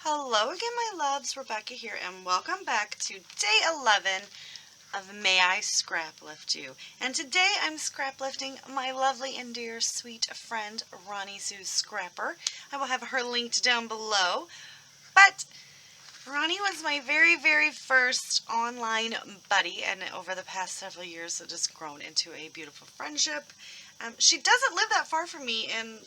Hello again, my loves. Rebecca here, and welcome back to day 11 of May I Scraplift You. And today I'm scraplifting my lovely and dear sweet friend, Ronnie Sue's Scrapper. I will have her linked down below. But Ronnie was my very first online buddy, and over the past several years it has grown into a beautiful friendship. She doesn't live that far from me, and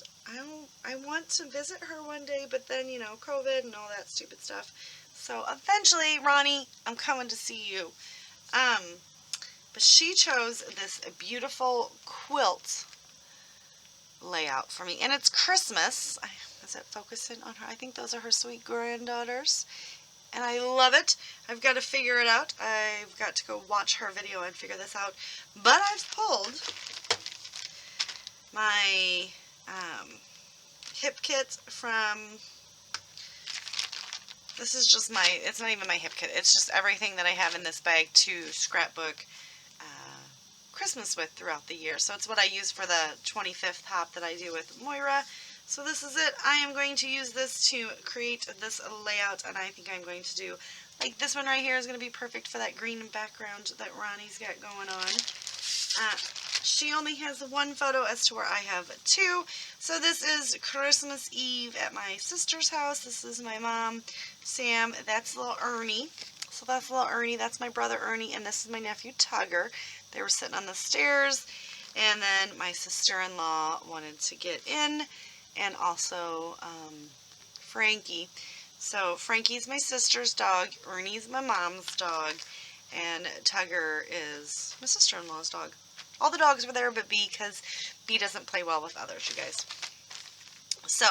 I want to visit her one day, but then, you know, COVID and all that stupid stuff. So eventually, Ronnie, I'm coming to see you. But she chose this beautiful quilt layout for me, and it's Christmas. Is it focusing on her? I think those are her sweet granddaughters, and I love it. I've got to figure it out. I've got to go watch her video and figure this out. But I've pulled my hip kit from, this is just my, it's not even my hip kit, it's just everything that I have in this bag to scrapbook Christmas with throughout the year. So it's what I use for the 25th hop that I do with Moira. So this is it. I am going to use this to create this layout, and I think I'm going to do, like this one right here is going to be perfect for that green background that Ronnie's got going on. She only has one photo as to where I have two. So this is Christmas Eve at my sister's house. This is my mom, Sam. That's little Ernie. So that's little Ernie. That's my brother Ernie. And this is my nephew Tugger. They were sitting on the stairs. And then my sister-in-law wanted to get in. And also Frankie. So Frankie's my sister's dog. Ernie's my mom's dog. And Tugger is my sister-in-law's dog. All the dogs were there but Bee, because Bee doesn't play well with others, you guys. So,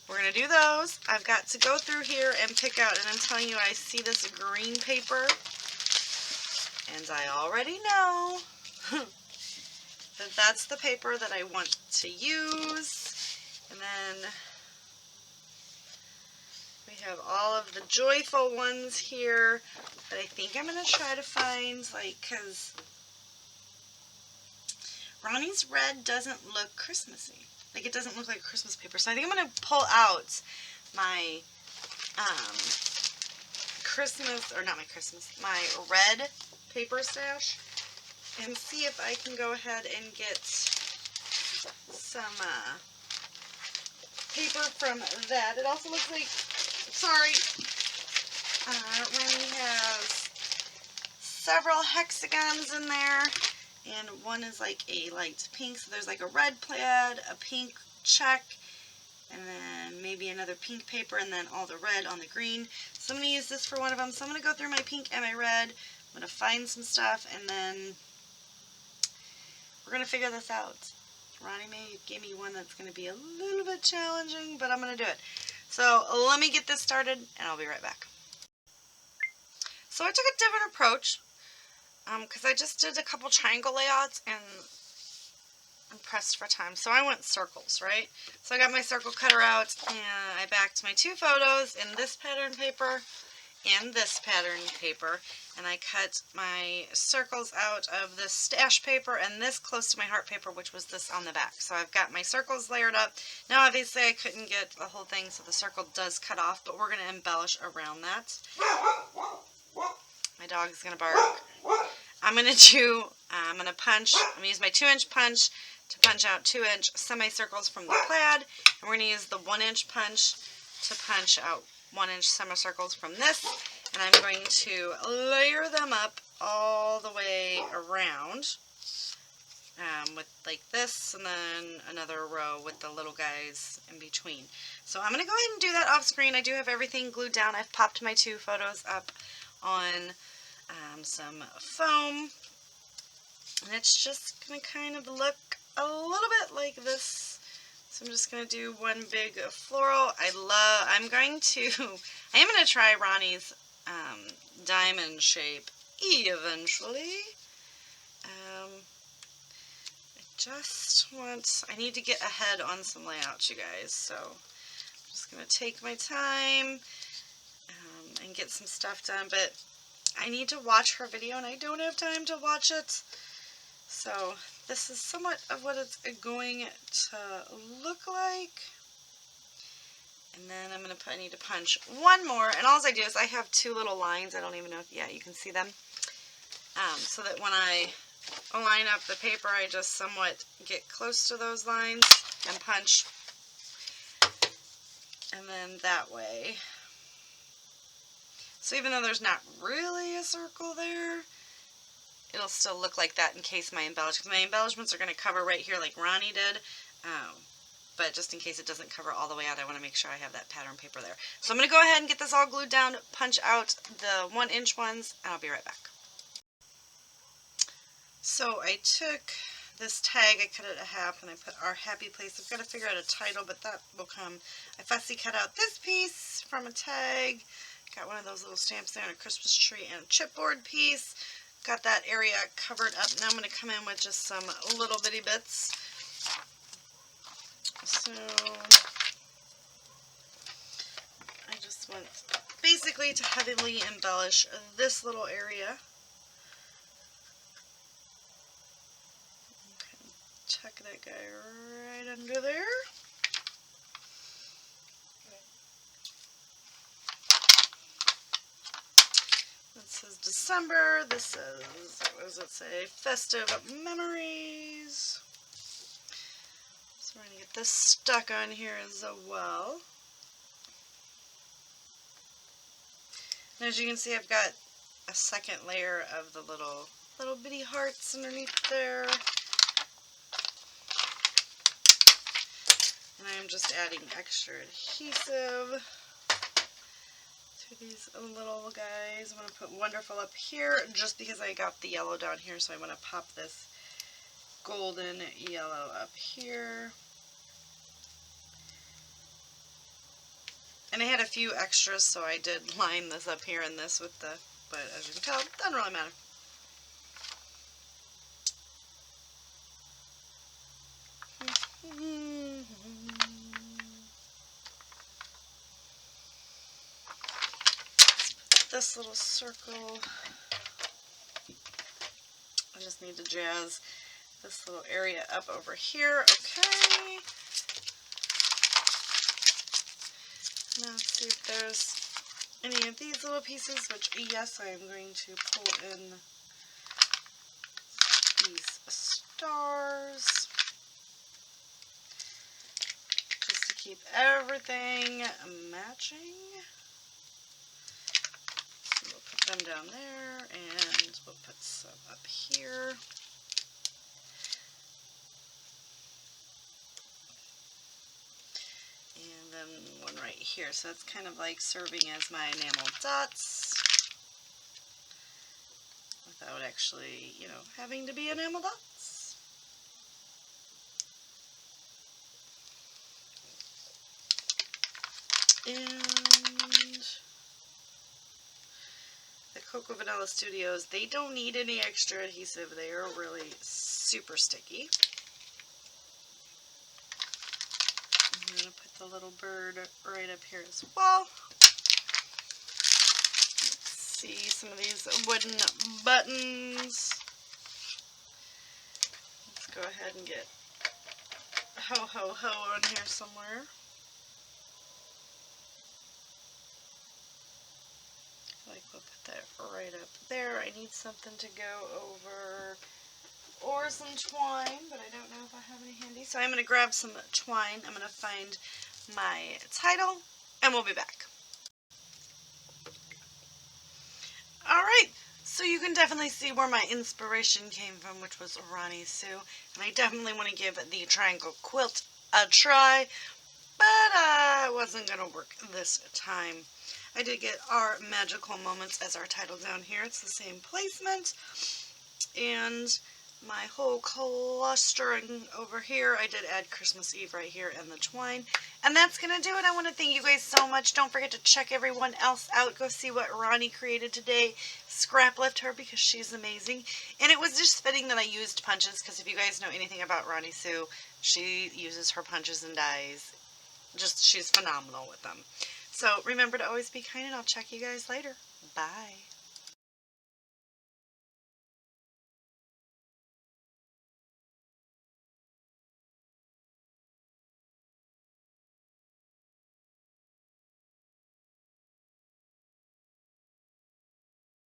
we're going to do those. I've got to go through here and pick out, and I'm telling you, I see this green paper, and I already know that that's the paper that I want to use. And then we have all of the joyful ones here that I think I'm going to try to find, like, because Ronnie's red doesn't look Christmassy. Like, it doesn't look like Christmas paper. So I think I'm going to pull out my my red paper stash and see if I can go ahead and get some paper from that. It also looks like, sorry, Ronnie has several hexagons in there. And one is like a light pink, so there's like a red plaid, a pink check, and then maybe another pink paper, and then all the red on the green. So I'm going to use this for one of them. So I'm going to go through my pink and my red. I'm going to find some stuff, and then we're going to figure this out. Ronnie may give me one that's going to be a little bit challenging, but I'm going to do it. So let me get this started, and I'll be right back. So I took a different approach. Because I just did a couple triangle layouts and I'm pressed for time. So I went circles, right? So I got my circle cutter out and I backed my two photos in this pattern paper and this pattern paper. And I cut my circles out of this stash paper and this close to my heart paper, which was this on the back. So I've got my circles layered up. Now obviously I couldn't get the whole thing, so the circle does cut off, but we're going to embellish around that. My dog's going to bark. I'm going to use my 2-inch punch to punch out 2-inch semicircles from the plaid. And we're going to use the 1-inch punch to punch out 1-inch semicircles from this. And I'm going to layer them up all the way around with like this, and then another row with the little guys in between. So I'm going to go ahead and do that off screen. I do have everything glued down. I've popped my two photos up on some foam, and it's just going to kind of look a little bit like this. So I'm just going to do one big floral. I am going to try Ronnie's diamond shape eventually. I need to get ahead on some layouts, you guys, so I'm just going to take my time and get some stuff done, but I need to watch her video, and I don't have time to watch it. So this is somewhat of what it's going to look like. And then I need to punch one more, and all I do is I have two little lines. I don't even know if, yeah, you can see them. So that when I line up the paper, I just somewhat get close to those lines and punch. And then that way. So even though there's not really a circle there, it'll still look like that in case my embellishments are going to cover right here like Ronnie did. But just in case it doesn't cover all the way out, I want to make sure I have that pattern paper there. So I'm going to go ahead and get this all glued down, punch out the 1-inch ones, and I'll be right back. So I took this tag, I cut it in half, and I put our happy place. I've got to figure out a title, but that will come. I fussy cut out this piece from a tag. Got one of those little stamps there and a Christmas tree and a chipboard piece. Got that area covered up. Now I'm going to come in with just some little bitty bits. So I just want basically to heavily embellish this little area. Okay, tuck that guy right under there. This says December. This says, what does it say? Festive memories. So we're going to get this stuck on here as well. And as you can see, I've got a second layer of the little bitty hearts underneath there. And I'm just adding extra adhesive to these little guys. I'm going to put Wonderful up here just because I got the yellow down here, so I want to pop this golden yellow up here. And I had a few extras, so I did line this up here and this with the, but as you can tell, it doesn't really matter. This little circle, I just need to jazz this little area up over here. Okay. Now let's see if there's any of these little pieces, which yes, I am going to pull in these stars just to keep everything matching. So we'll put them down there, and we'll put some up here. And then one right here. So it's kind of like serving as my enamel dots without actually, you know, having to be enamel dots. And the Cocoa Vanilla Studios, they don't need any extra adhesive. They are really super sticky. I'm going to put the little bird right up here as well. Let's see some of these wooden buttons. Let's go ahead and get ho ho ho on here somewhere. Like we'll put that right up there. I need something to go over or some twine, but I don't know if I have any handy. So I'm going to grab some twine. I'm going to find my title, and we'll be back. Alright, so you can definitely see where my inspiration came from, which was Ronnie Sue. And I definitely want to give the triangle quilt a try, but it wasn't going to work this time. I did get Our Magical Moments as our title down here. It's the same placement. And my whole clustering over here, I did add Christmas Eve right here and the twine. And that's going to do it. I want to thank you guys so much. Don't forget to check everyone else out. Go see what Ronnie created today. Scraplift her because she's amazing. And it was just fitting that I used punches because if you guys know anything about Ronnie Sue, she uses her punches and dies. Just, she's phenomenal with them. So remember to always be kind, and I'll check you guys later. Bye.